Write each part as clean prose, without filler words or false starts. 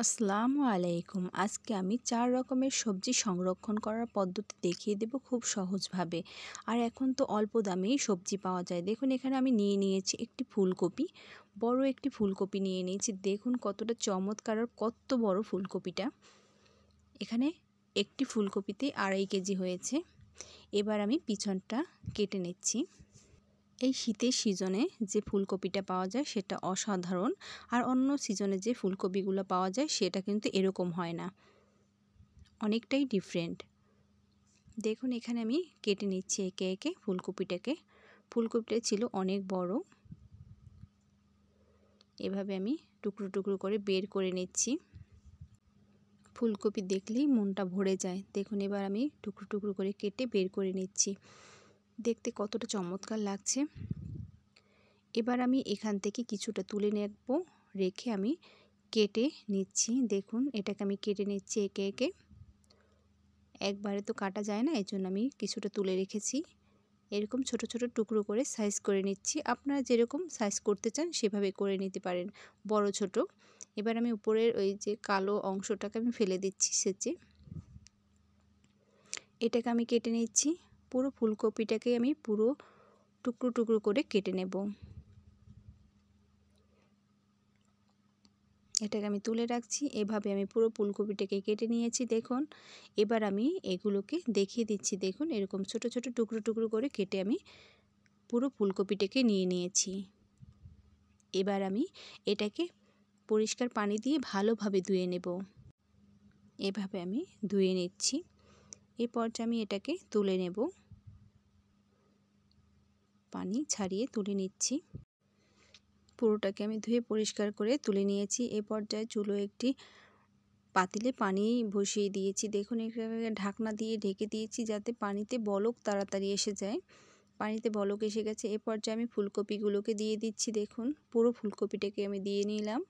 আসসালামু আলাইকুম। আজকে আমি ৪ রকমের সবজি সংরক্ষণ করার পদ্ধতি দেখিয়ে দেব খুব সহজভাবে। আর এখন তো অল্প দামেই সবজি পাওয়া যায়। দেখুন এখানে আমি নিয়ে নিয়েছি একটি ফুলকপি, বড় একটি ফুলকপি নিয়ে নিয়েছি। দেখুন কতটা চমৎকার আর কত বড় ফুলকপিটা। এখানে একটি ফুলকপিতে ২.৫ কেজি হয়েছে। এবার আমি পিছনটা কেটে নিচ্ছি। এই শীতের সিজনে যে ফুলকপিটা পাওয়া যায় সেটা অসাধারণ, আর অন্য সিজনে যে ফুলকপিগুলো পাওয়া যায় সেটা কিন্তু এরকম হয় না, অনেকটাই ডিফারেন্ট। দেখুন এখানে আমি কেটে নিচ্ছি একে একে ফুলকপিটাকে। ফুলকপিটা ছিল অনেক বড়, এভাবে আমি টুকরো টুকরো করে বের করে নিচ্ছি। ফুলকপি দেখলেই মনটা ভরে যায়। দেখুন এবার আমি টুকরো টুকরো করে কেটে বের করে নিচ্ছি। দেখতে কতটা চমৎকার লাগছে। এবার আমি এখান থেকে কিছুটা তুলে নেব, রেখে আমি কেটে নিচ্ছি। দেখুন এটাকে আমি কেটে নিচ্ছি একে একে। একবারে তো কাটা যায় না, এজন্য আমি কিছুটা তুলে রেখেছি। এরকম ছোট ছোট টুকরো করে সাইজ করে নিচ্ছি। আপনারা যেরকম সাইজ করতে চান সেভাবে করে নিতে পারেন, বড় ছোট। এবার আমি উপরের ওই যে কালো অংশটাকে আমি ফেলে দিচ্ছি সেচে। এটাকে আমি কেটে নিচ্ছি। পুরো ফুলকপিটাকে আমি পুরো টুকরো টুকরো করে কেটে নেব। এটাকে আমি তুলে রাখছি। এভাবে আমি পুরো ফুলকপিটাকে কেটে নিয়েছি। দেখুন এবার আমি এগুলোকে দেখিয়ে দিচ্ছি। দেখুন এরকম ছোট ছোট টুকরো টুকরো করে কেটে আমি পুরো ফুলকপিটাকে নিয়ে নিয়েছি। এবার আমি এটাকে পরিষ্কার পানি দিয়ে ভালোভাবে ধুয়ে নেব। এভাবে আমি ধুয়ে নিচ্ছি। এই পর্যায়ে আমি এটাকে তুলে নেব, পানি ছাড়িয়ে তুলে নিচ্ছি। পুরোটাকে আমি ধুয়ে পরিষ্কার করে তুলে নিয়েছি। এ পর্যায়ে চুলোয় একটি পাতিলে পানি বসিয়ে দিয়েছি। দেখুন এখানে ঢাকনা দিয়ে ঢেকে দিয়েছি যাতে পানিতে বলক তাড়াতাড়ি এসে যায়। পানিতে বলক এসে গেছে। এ পর্যায়ে আমি ফুলকপিগুলোকে দিয়ে দিচ্ছি। দেখুন পুরো ফুলকপিটাকে আমি দিয়ে নিলাম।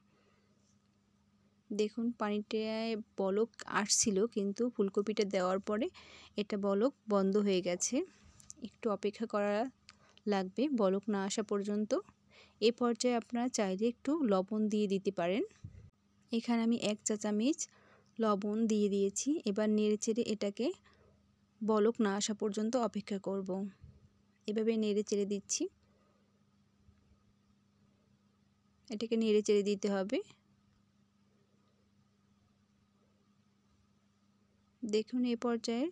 দেখুন পানিটায় বলক আসছিল, কিন্তু ফুলকপিটা দেওয়ার পরে এটা বলক বন্ধ হয়ে গেছে। একটু অপেক্ষা করা লাগবে বলক না আসা পর্যন্ত। এ পর্যায়ে আপনারা চাইলে একটু লবণ দিয়ে দিতে পারেন। এখানে আমি 1 চা চামচ লবণ দিয়ে দিয়েছি। এবার নেড়েচেড়ে এটাকে বলক না আসা পর্যন্ত অপেক্ষা করব। এভাবে নেড়েচেড়ে দিচ্ছি। এটাকে নেড়েচেড়ে দিতে হবে। দেখুন এই পর্যায়ে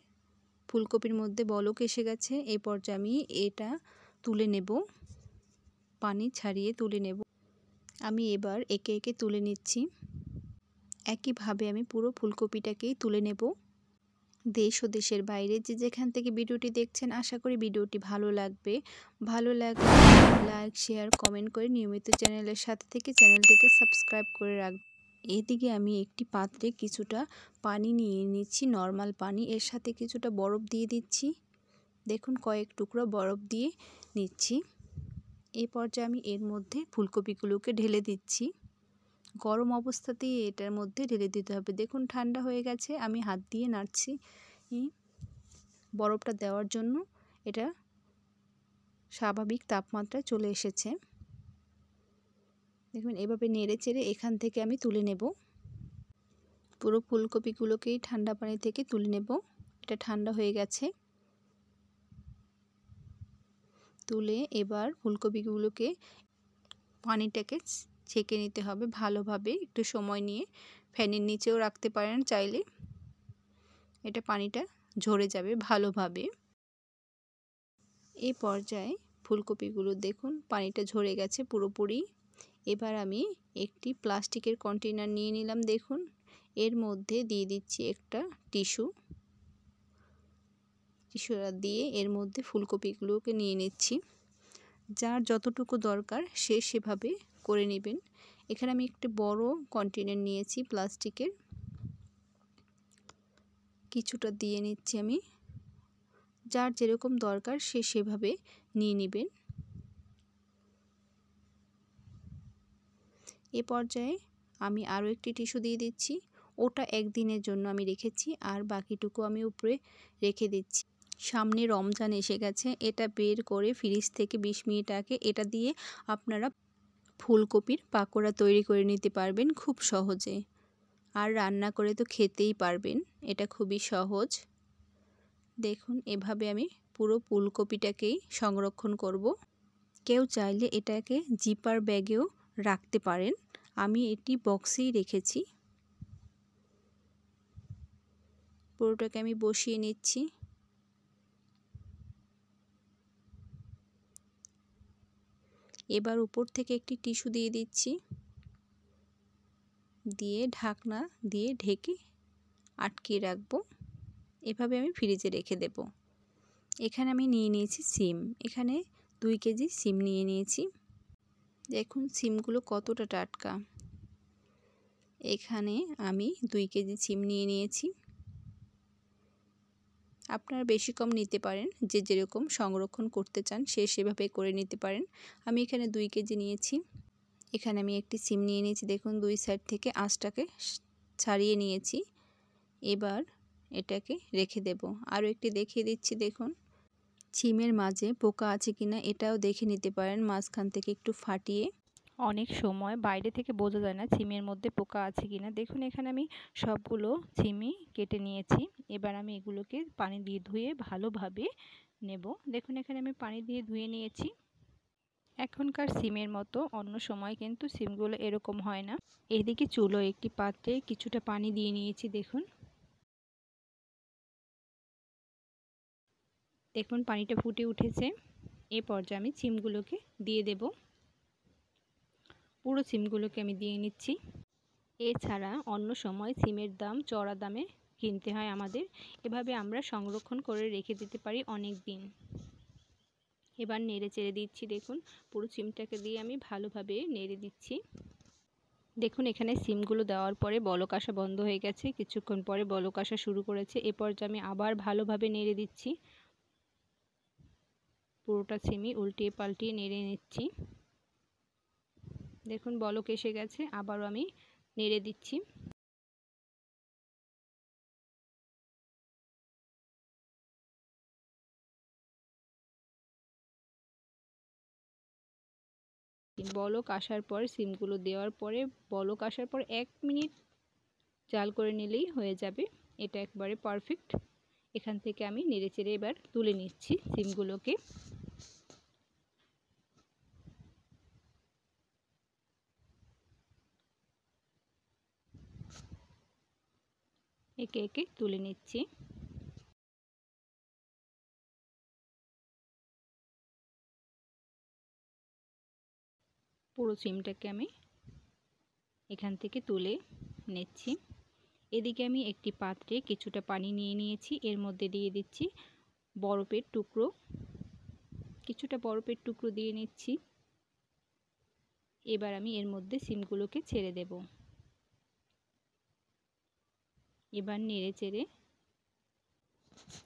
ফুলকপির মধ্যে বলক এসে গেছে। এই পর্যায়ে আমি এটা তুলে নেব, পানি ছাড়িয়ে তুলে নেব। আমি এবার একে একে তুলে নিচ্ছি। একইভাবে আমি পুরো ফুলকপিটাকেই তুলে নেব। দেশ ও দেশের বাইরে যে যেখান থেকে ভিডিওটি দেখছেন, আশা করি ভিডিওটি ভালো লাগবে। ভালো লাগলে লাইক, শেয়ার, কমেন্ট করে নিয়মিত চ্যানেলের সাথে থেকে চ্যানেলটিকে সাবস্ক্রাইব করে রাখবেন। এদিকে আমি একটি পাত্রে কিছুটা পানি নিয়ে নিচ্ছি, নর্মাল পানি। এর সাথে কিছুটা বরফ দিয়ে দিচ্ছি। দেখুন কয়েক টুকরো বরফ দিয়ে নিচ্ছি। এই পর্যায়ে আমি এর মধ্যে ফুলকপিগুলোকে ঢেলে দিচ্ছি। গরম অবস্থাতেই এটার মধ্যে ঢেলে দিতে হবে। দেখুন ঠান্ডা হয়ে গেছে, আমি হাত দিয়ে নাড়ছি বরফটা দেওয়ার জন্য। এটা স্বাভাবিক তাপমাত্রায় চলে এসেছে। দেখুন এভাবে নেড়ে চেড়ে এখান থেকে আমি তুলে নেব। পুরো ফুলকপিগুলোকেই ঠান্ডা পানি থেকে তুলে নেব। এটা ঠান্ডা হয়ে গেছে। তুলে এবার ফুলকপিগুলোকে পানিটাকে ছেঁকে নিতে হবে ভালোভাবে, একটু সময় নিয়ে। ফ্যানের নিচেও রাখতে পারেন চাইলে, এটা পানিটা ঝরে যাবে ভালোভাবে। এই পর্যায়ে ফুলকপিগুলো দেখুন পানিটা ঝরে গেছে পুরোপুরি। এবার আমি একটি প্লাস্টিকের কন্টেনার নিয়ে নিলাম। দেখুন এর মধ্যে দিয়ে দিচ্ছি একটা টিস্যুটা দিয়ে এর মধ্যে ফুলকপিগুলোকে নিয়ে নিচ্ছি। যার যতটুকু দরকার সে সেভাবে করে নেবেন। এখানে আমি একটি বড় কন্টেনার নিয়েছি প্লাস্টিকের, কিছুটা দিয়ে নিচ্ছি আমি। যার যেরকম দরকার সে সেভাবে নিয়ে নেবেন। এ পর্যায়ে আমি আরও একটি টিস্যু দিয়ে দিচ্ছি। ওটা একদিনের জন্য আমি রেখেছি, আর বাকিটুকু আমি উপরে রেখে দিচ্ছি। সামনে রমজান এসে গেছে, এটা বের করে ফ্রিজ থেকে 20 মিনিট আগে এটা দিয়ে আপনারা ফুলকপির পাকোড়া তৈরি করে নিতে পারবেন খুব সহজে। আর রান্না করে তো খেতেই পারবেন। এটা খুবই সহজ। দেখুন এভাবে আমি পুরো ফুলকপিটাকেই সংরক্ষণ করব। কেউ চাইলে এটাকে জিপার ব্যাগেও রাখতে পারেন। আমি এটি বক্সেই রেখেছি। পুরোটাকে আমি বসিয়ে নিচ্ছি। এবার উপর থেকে একটি টিস্যু দিয়ে দিচ্ছি, দিয়ে ঢাকনা দিয়ে ঢেকে আটকিয়ে রাখবো। এভাবে আমি ফ্রিজে রেখে দেব। এখানে আমি নিয়ে নিয়েছি সিম। এখানে 2 কেজি সিম নিয়ে নিয়েছি। দেখুন সিমগুলো কতটা টাটকা। এখানে আমি 2 কেজি সিম নিয়ে নিয়েছি। আপনারা বেশি কম নিতে পারেন, যে যেরকম সংরক্ষণ করতে চান সে সেভাবে করে নিতে পারেন। আমি এখানে 2 কেজি নিয়েছি। এখানে আমি একটি সিম নিয়ে নিয়েছি। দেখুন 2 সাইড থেকে আঁশটাকে ছাড়িয়ে নিয়েছি। এবার এটাকে রেখে দেব। আরও একটি দেখিয়ে দিচ্ছি। দেখুন সিমের মাঝে পোকা আছে কিনা এটাও দেখে নিতে পারেন মাঝখান থেকে একটু ফাটিয়ে। অনেক সময় বাইরে থেকে বোঝা যায় না সিমের মধ্যে পোকা আছে কিনা। দেখুন এখানে আমি সবগুলো সিমই কেটে নিয়েছি। এবার আমি এগুলোকে পানি দিয়ে ধুয়ে ভালোভাবে নেব। দেখুন এখানে আমি পানি দিয়ে ধুয়ে নিয়েছি। এখনকার সিমের মতো অন্য সময় কিন্তু সিমগুলো এরকম হয় না। এদিকে চুলো একটি পাত্রে কিছুটা পানি দিয়ে নিয়েছি। দেখুন পানিটা ফুটে উঠেছে। এ পর্যায়ে আমি সিমগুলোকে দিয়ে দেব। পুরো সিমগুলোকে আমি দিয়ে নিচ্ছি। এছাড়া অন্য সময় সিমের দাম চড়া দামে কিনতে হয় আমাদের। এভাবে আমরা সংরক্ষণ করে রেখে দিতে পারি অনেক দিন। এবার নেড়ে চেড়ে দিচ্ছি। দেখুন পুরো সিমটাকে দিয়ে আমি ভালোভাবে নেড়ে দিচ্ছি। দেখুন এখানে সিমগুলো দেওয়ার পরে বলক আসা বন্ধ হয়ে গেছে। কিছুক্ষণ পরে বলক আসা শুরু করেছে। এ পর্যায়ে আমি আবার ভালোভাবে নেড়ে দিচ্ছি। পুরোটা সিমই উল্টিয়ে পাল্টিয়ে নেড়ে নিচ্ছি। দেখুন বলক এসে গেছে। আবারও আমি নেড়ে দিচ্ছি। বলক আসার পর সিমগুলো দেওয়ার পরে বলক আসার পর 1 মিনিট জাল করে নিলেই হয়ে যাবে। এটা একবারে পারফেক্ট। এখান থেকে আমি নেড়েচেড়ে এবার তুলে নিচ্ছি সিমগুলোকে। একে একে তুলে নিচ্ছি। পুরো সিমটাকে আমি এখান থেকে তুলে নিচ্ছি। এদিকে আমি একটি পাত্রে কিছুটা পানি নিয়ে নিয়েছি। এর মধ্যে দিয়ে দিচ্ছি বরফের টুকরো। কিছুটা বরফের টুকরো দিয়ে নিচ্ছি। এবার আমি এর মধ্যে সিমগুলোকে ছেড়ে দেব। এবার নেড়ে চেড়ে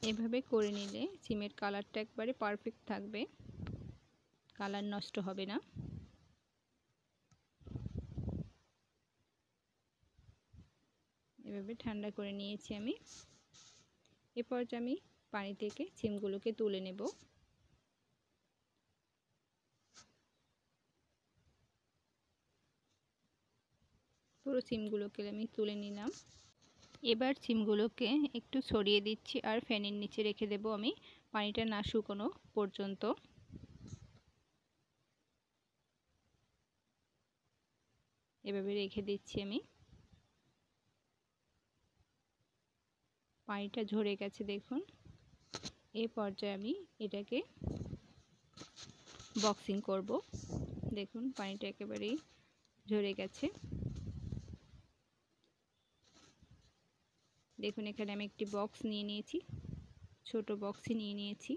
এভাবে করে নিলে সিমের কালারটা একবারে পারফেক্ট থাকবে, কালার নষ্ট হবে না। এভাবে ঠান্ডা করে নিয়েছি আমি। এরপর আমি পানি থেকে সিমগুলোকে তুলে নেব। পুরো সিমগুলোকে আমি তুলে নিলাম। এবার সিমগুলোকে একটু ছড়িয়ে দিচ্ছি আর ফ্যানের নিচে রেখে দেব আমি পানিটা না শুকানো পর্যন্ত। এভাবে রেখে দিচ্ছি আমি। পানিটা ঝরে গেছে দেখুন। এই পর্যায়ে আমি এটাকে বক্সিং করব। দেখুন পানিটা একেবারেই ঝরে গেছে। দেখুন এখানে আমি একটি বক্স নিয়ে নিয়েছি, ছোট বক্সই নিয়ে নিয়েছি।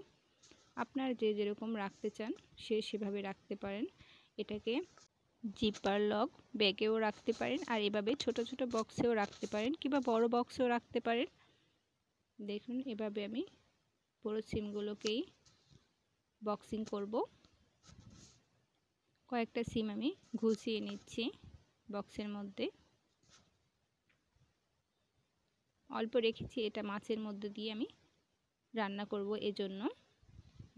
আপনারা যে যেরকম রাখতে চান সে সেভাবে রাখতে পারেন। এটাকে জিপার লক ব্যাগেও রাখতে পারেন আর এভাবে ছোট ছোট বক্সেও রাখতে পারেন কিংবা বড় বক্সেও রাখতে পারেন। দেখুন এভাবে আমি পুরো সিমগুলোকেই বক্সিং করব। কয়েকটা সিম আমি ঘুষিয়ে নিচ্ছি বক্সের মধ্যে। অল্প রেখেছি, এটা মাছের মধ্যে দিয়ে আমি রান্না করব এজন্য।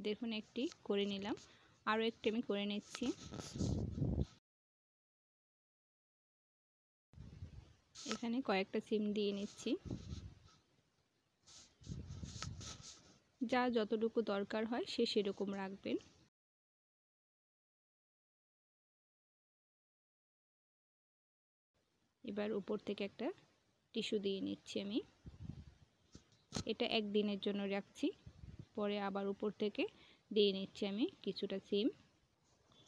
দেখুন একটি করে নিলাম, আরও একটি আমি করে নিচ্ছি। এখানে কয়েকটা সিম দিয়ে নিচ্ছি, যা যতটুকু দরকার হয় সে সেরকম রাখবেন। এবার উপর থেকে একটা টিস্যু দিয়ে নিচ্ছি আমি। এটা একদিনের জন্য রাখছি, পরে আবার উপর থেকে দিয়ে নিচ্ছি আমি কিছুটা সিম।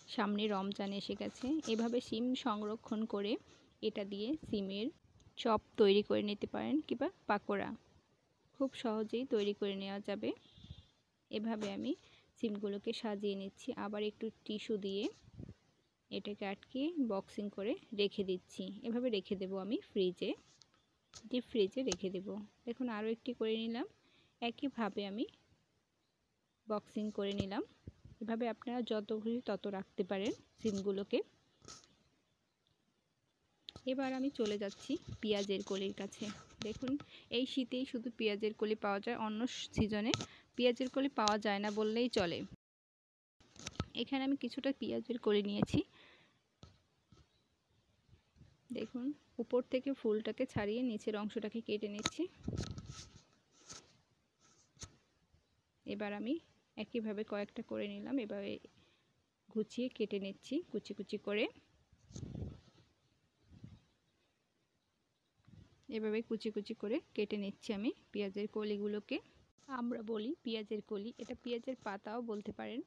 সামনে রমজান এসে গেছে, এভাবে সিম সংরক্ষণ করে এটা দিয়ে সিমের চপ তৈরি করে নিতে পারেন কিংবা পাকোড়া খুব সহজেই তৈরি করে নেওয়া যাবে। এভাবে আমি সিমগুলোকে সাজিয়ে নিচ্ছি, আবার একটু টিস্যু দিয়ে এটাকে আটকে বক্সিং করে রেখে দিচ্ছি। এভাবে রেখে দেব আমি ফ্রিজে, ডিপ ফ্রিজে রেখে দেব। দেখুন আরও একটি করে নিলাম, একইভাবে আমি বক্সিং করে নিলাম। এভাবে আপনারা যত খুশি তত রাখতে পারেন সিমগুলোকে। এবার আমি চলে যাচ্ছি পেঁয়াজের কলির কাছে। দেখুন এই শীতেই শুধু পেঁয়াজের কলি পাওয়া যায়, অন্য সিজনে পেঁয়াজের কলি পাওয়া যায় না বললেই চলে। এখানে আমি কিছুটা পেঁয়াজের কলি নিয়েছি। দেখুন উপর থেকে ফুলটাকে ছাড়িয়ে নিচের অংশটাকে কেটে নিচ্ছি। এবার আমি একইভাবে কয়েকটা করে নিলাম, এভাবে গুছিয়ে কেটে নিচ্ছি কুচি কুচি করে। এভাবে কুচি কুচি করে কেটে নিচ্ছি আমি পেঁয়াজের কলিগুলোকে। আমরা বলি পেঁয়াজের কলি, এটা পেঁয়াজের পাতাও বলতে পারেন।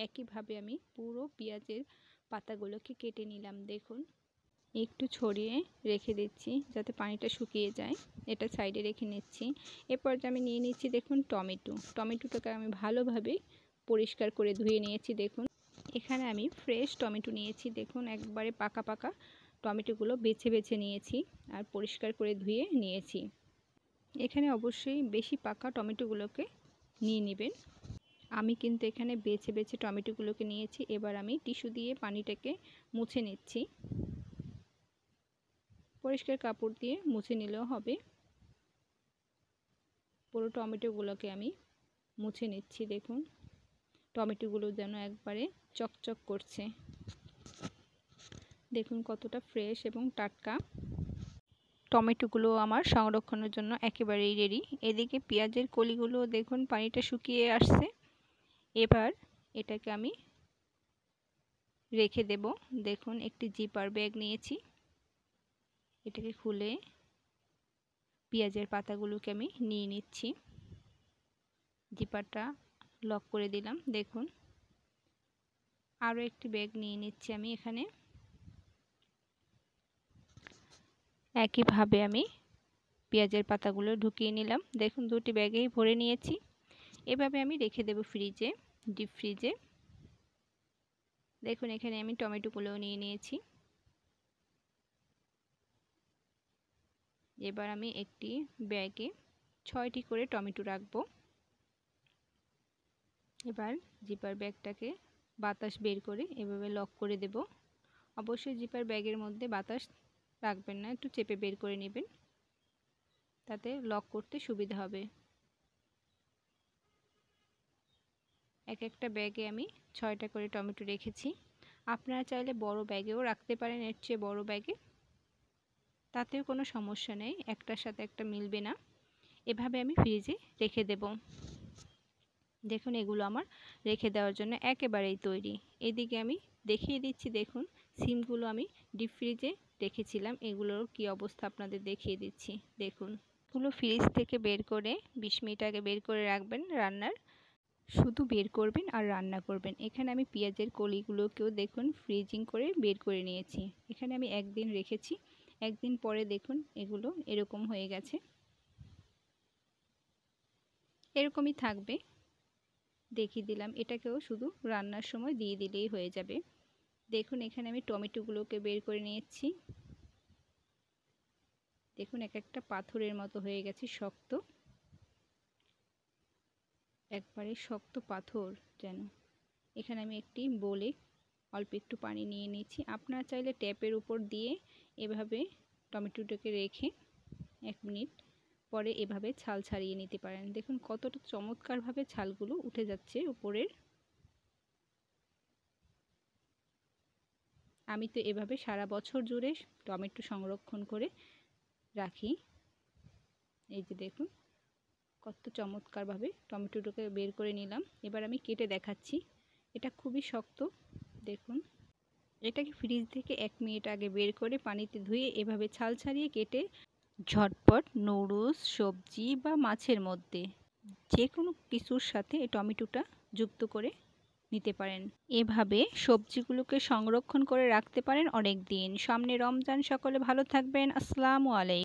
একইভাবে আমি পুরো পেঁয়াজের পাতাগুলোকে কেটে নিলাম। দেখুন একটু ছড়িয়ে রেখে দিচ্ছি যাতে পানিটা শুকিয়ে যায়, এটা সাইডে রেখে নিচ্ছি। এরপর আমি নিয়ে নিচ্ছি দেখুন টমেটোটাকে আমি ভালোভাবে পরিষ্কার করে ধুয়ে নিয়েছি। দেখুন এখানে আমি ফ্রেশ টমেটো নিয়েছি, দেখুন একবারে পাকা পাকা টমেটোগুলো বেছে বেছে নিয়েছি আর পরিষ্কার করে ধুয়ে নিয়েছি। এখানে অবশ্যই বেশি পাকা টমেটোগুলোকে নিয়ে নেবেন। আমি কিন্তু এখানে বেছে বেছে টমেটোগুলোকে নিয়েছি। এবার আমি টিস্যু দিয়ে পানিটাকে মুছে নিচ্ছি, পরিষ্কার কাপড় দিয়ে মুছে নিলেও হবে। পুরো টমেটোগুলোকে আমি মুছে নিচ্ছি। দেখুন টমেটোগুলো যেন একবারে চকচক করছে, দেখুন কতটা ফ্রেশ এবং টাটকা। টমেটোগুলো আমার সংরক্ষণের জন্য একেবারেই রেডি। এদিকে পেঁয়াজের কলিগুলো দেখুন পানিটা শুকিয়ে আসছে। এবার এটাকে আমি রেখে দেব। দেখুন একটি জিপার ব্যাগ নিয়েছি, এটাকে খুলে পেঁয়াজের পাতাগুলোকে আমি নিয়ে নিচ্ছি। জিপারটা লক করে দিলাম। দেখুন আরও একটি ব্যাগ নিয়ে নিচ্ছি আমি এখানে। একইভাবে আমি পেঁয়াজের পাতাগুলো ঢুকিয়ে নিলাম। দেখুন দুটি ব্যাগেই ভরে নিয়েছি। এভাবে আমি রেখে দেব ফ্রিজে, ডিপ ফ্রিজে। দেখুন এখানে আমি টমেটোগুলোও নিয়ে নিয়েছি। এবার আমি একটি ব্যাগে 6টি করে টমেটো রাখবো। এবার জিপার ব্যাগটাকে বাতাস বের করে এভাবে লক করে দেব। অবশ্যই জিপার ব্যাগের মধ্যে বাতাস রাখবেন না, একটু চেপে বের করে নেবেন, তাতে লক করতে সুবিধা হবে। এক একটা ব্যাগে আমি 6টা করে টমেটো রেখেছি। আপনারা চাইলে বড় ব্যাগেও রাখতে পারেন, এর চেয়ে বড় ব্যাগে, তাতেও কোনো সমস্যা নেই, একটার সাথে একটা মিলবে না। এভাবে আমি ফ্রিজে রেখে দেব। দেখুন এগুলো আমার রেখে দেওয়ার জন্য একেবারেই তৈরি। এদিকে আমি দেখিয়ে দিচ্ছি, দেখুন সিমগুলো আমি ডিপ ফ্রিজে রেখেছিলাম, এগুলোর কি অবস্থা আপনাদের দেখিয়ে দিচ্ছি। দেখুন এগুলো ফ্রিজ থেকে বের করে 20 মিনিট আগে বের করে রাখবেন, রান্নার শুধু বের করবেন আর রান্না করবেন। এখানে আমি পেঁয়াজের কলিগুলোকেও দেখুন ফ্রিজিং করে বের করে নিয়েছি। এখানে আমি একদিন রেখেছি, একদিন পরে দেখুন এগুলো এরকম হয়ে গেছে, এরকমই থাকবে। দেখিয়ে দিলাম, এটাকেও শুধু রান্নার সময় দিয়ে দিলেই হয়ে যাবে। দেখুন এখানে আমি টমেটোগুলোকে বের করে নিয়েছি। দেখুন এক একটা পাথরের মতো হয়ে গেছে, শক্ত, একবারে শক্ত পাথর যেন। এখানে আমি একটি বোলে অল্প একটু পানি নিয়ে নিচ্ছি। আপনারা চাইলে ট্যাপের উপর দিয়ে এভাবে টমেটোটাকে রেখে 1 মিনিট পরে এভাবে ছাল ছাড়িয়ে নিতে পারেন। দেখুন কতটা চমৎকারভাবে ছালগুলো উঠে যাচ্ছে উপরের। আমি তো এভাবে সারা বছর জুড়ে টমেটো সংরক্ষণ করে রাখি। এই যে দেখুন কত চমৎকারভাবে টমেটোটাকে বের করে নিলাম। এবার আমি কেটে দেখাচ্ছি। এটা খুবই শক্ত, দেখুন। এটাকে ফ্রিজ থেকে 1 মিনিট আগে বের করে পানিতে ধুয়ে এভাবে ছাল ছাড়িয়ে কেটে ঝটপট নুডলস, সবজি বা মাছের মধ্যে যে কোনো কিছুর সাথে এই টমেটোটা যুক্ত করে নিতে পারেন। এভাবে সবজিগুলোকে সংরক্ষণ করে রাখতে পারেন অনেক দিন। সামনে রমজান, সকলে ভালো থাকবেন। আসসালামু আলাইকুম।